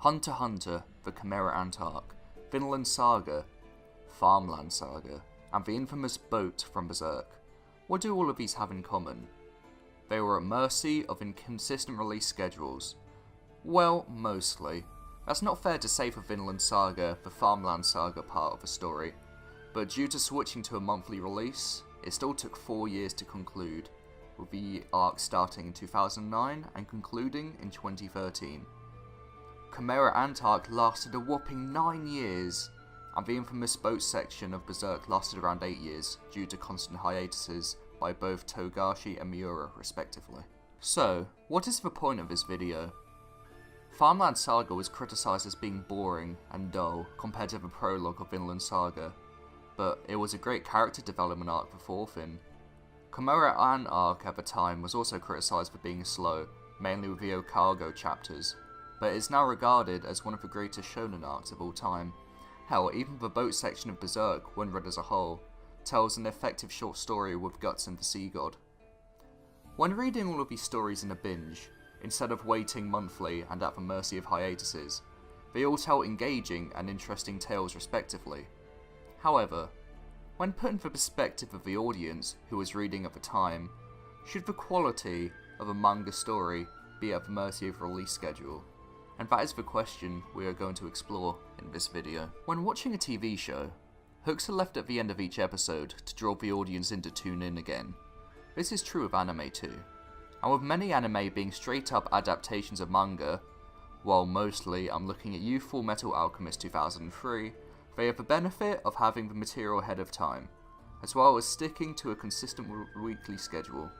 Hunter x Hunter, the Kaer arc, Vinland Saga, Farmland Saga, and the infamous boat from Berserk. What do all of these have in common? They were at mercy of inconsistent release schedules. Well, mostly. That's not fair to say for Vinland Saga, the Farmland Saga part of the story, but due to switching to a monthly release, it still took 4 years to conclude, with the arc starting in 2009 and concluding in 2013. Kaer arc lasted a whopping 9 years, and the infamous boat section of Berserk lasted around 8 years, due to constant hiatuses by both Togashi and Miura respectively. So, what is the point of this video? Farmland Saga was criticised as being boring and dull compared to the prologue of Vinland Saga, but it was a great character development arc for Thorfinn. Kaer arc at the time was also criticised for being slow, mainly with the Okago chapters, but is now regarded as one of the greatest shonen arcs of all time. Hell, even the boat section of Berserk, when read as a whole, tells an effective short story with guts and the sea god. When reading all of these stories in a binge, instead of waiting monthly and at the mercy of hiatuses, they all tell engaging and interesting tales respectively. However, when put in the perspective of the audience who was reading at the time, should the quality of a manga story be at the mercy of release schedule? And that is the question we are going to explore in this video. When watching a TV show, hooks are left at the end of each episode to draw the audience in to tune in again. This is true of anime too. And with many anime being straight up adaptations of manga, while mostly I'm looking at you Full Metal Alchemist 2003, they have the benefit of having the material ahead of time, as well as sticking to a consistent weekly schedule.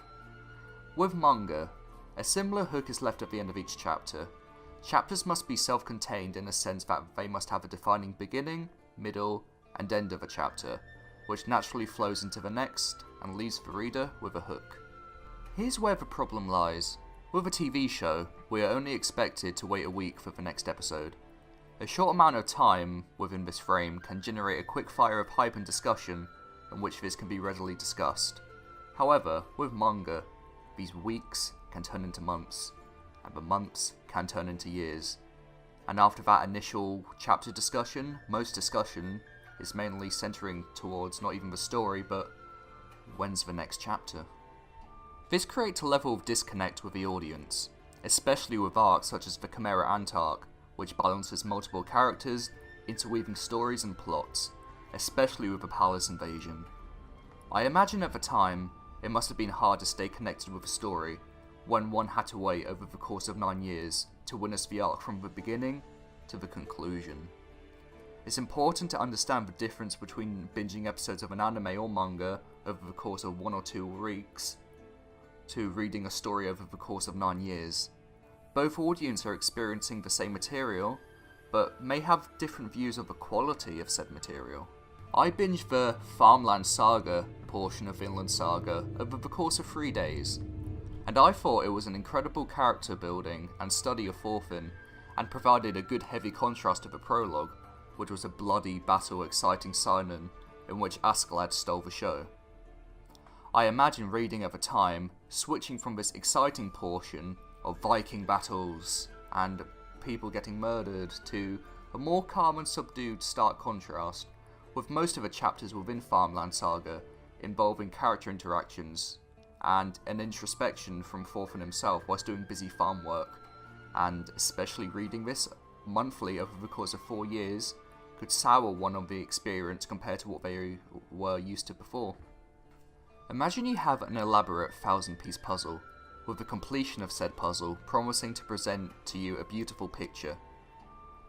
With manga, a similar hook is left at the end of each chapter. Chapters must be self-contained in a sense that they must have a defining beginning, middle, and end of a chapter, which naturally flows into the next and leaves the reader with a hook. Here's where the problem lies. With a TV show, we are only expected to wait a week for the next episode. A short amount of time within this frame can generate a quick fire of hype and discussion in which this can be readily discussed. However, with manga, these weeks can turn into months, and the months can turn into years. And after that initial chapter discussion, most discussion is mainly centering towards not even the story, but when's the next chapter? This creates a level of disconnect with the audience, especially with arcs such as the Kaer arc, which balances multiple characters, interweaving stories and plots, especially with the palace invasion. I imagine at the time, it must have been hard to stay connected with a story, when one had to wait over the course of 9 years to witness the arc from the beginning to the conclusion. It's important to understand the difference between binging episodes of an anime or manga over the course of 1 or 2 weeks, to reading a story over the course of 9 years. Both audiences are experiencing the same material, but may have different views of the quality of said material. I binged the Farmland Saga portion of Vinland Saga over the course of 3 days, and I thought it was an incredible character building and study of Thorfinn, and provided a good heavy contrast to the prologue, which was a bloody, battle exciting seinen in which Askeladd stole the show. I imagine reading at the time, switching from this exciting portion of Viking battles and people getting murdered to a more calm and subdued stark contrast, with most of the chapters within Farmland Saga involving character interactions and an introspection from Thorfinn himself whilst doing busy farm work, and especially reading this monthly over the course of 4 years could sour one of the experience compared to what they were used to before. Imagine you have an elaborate 1,000-piece puzzle, with the completion of said puzzle promising to present to you a beautiful picture.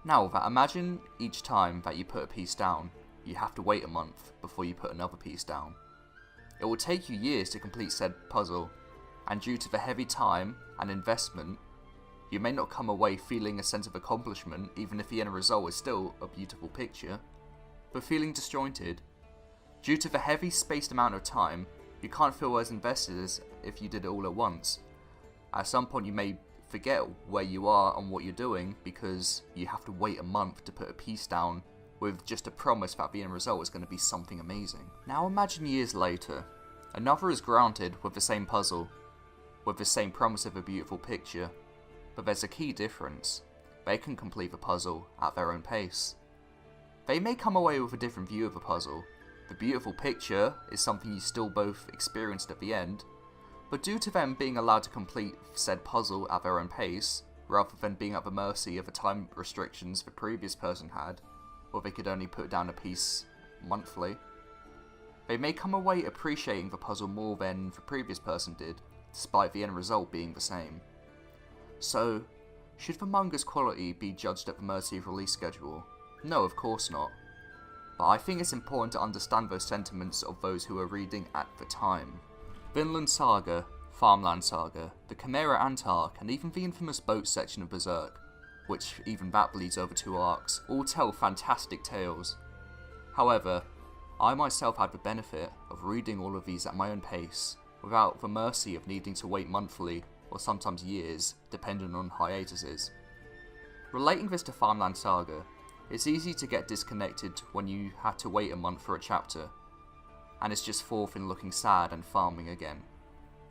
Now imagine each time that you put a piece down, you have to wait a month before you put another piece down. It will take you years to complete said puzzle, and due to the heavy time and investment, you may not come away feeling a sense of accomplishment even if the end result is still a beautiful picture, but feeling disjointed. Due to the heavy spaced amount of time, you can't feel as invested as if you did it all at once. At some point you may forget where you are and what you're doing because you have to wait a month to put a piece down with just a promise that the end result is going to be something amazing. Now imagine years later, another is granted with the same puzzle, with the same promise of a beautiful picture, but there's a key difference. they can complete the puzzle at their own pace. They may come away with a different view of the puzzle. The beautiful picture is something you still both experienced at the end, but due to them being allowed to complete said puzzle at their own pace, rather than being at the mercy of the time restrictions the previous person had, or they could only put down a piece monthly, they may come away appreciating the puzzle more than the previous person did, despite the end result being the same. So, should the manga's quality be judged at the mercy of release schedule? No, of course not. But I think it's important to understand those sentiments of those who are reading at the time. Vinland Saga, Vinland Saga, the Kaer arc, and even the infamous boat section of Berserk, which even that bleeds over 2 arcs, all tell fantastic tales. However, I myself had the benefit of reading all of these at my own pace, without the mercy of needing to wait monthly, or sometimes years, depending on hiatuses. Relating this to Vinland Saga, it's easy to get disconnected when you had to wait a month for a chapter, and it's just Thorfinn looking sad and farming again.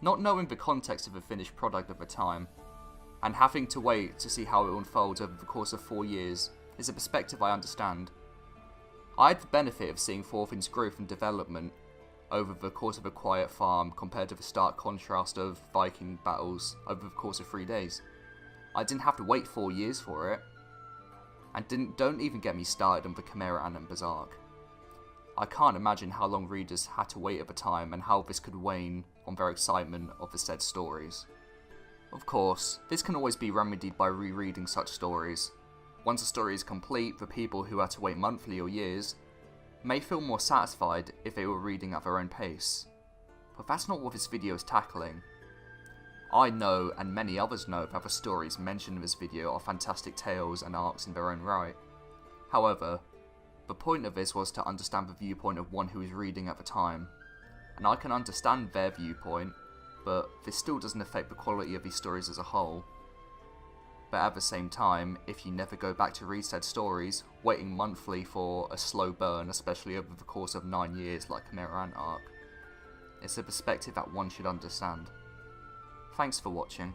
Not knowing the context of the finished product at the time, and having to wait to see how it unfolds over the course of 4 years, is a perspective I understand. I had the benefit of seeing Thorfinn's growth and development over the course of a quiet farm compared to the stark contrast of Viking battles over the course of 3 days. I didn't have to wait 4 years for it, and don't even get me started on the Kaer and Berserk. I can't imagine how long readers had to wait at the time and how this could wane on their excitement of the said stories. Of course, this can always be remedied by rereading such stories. Once a story is complete, the people who had to wait monthly or years may feel more satisfied if they were reading at their own pace. But that's not what this video is tackling. I know, and many others know, that the stories mentioned in this video are fantastic tales and arcs in their own right. However, the point of this was to understand the viewpoint of one who is reading at the time, and I can understand their viewpoint, but this still doesn't affect the quality of these stories as a whole. But at the same time, if you never go back to read said stories, waiting monthly for a slow burn, especially over the course of 9 years like Kaer arc, it's a perspective that one should understand. Thanks for watching.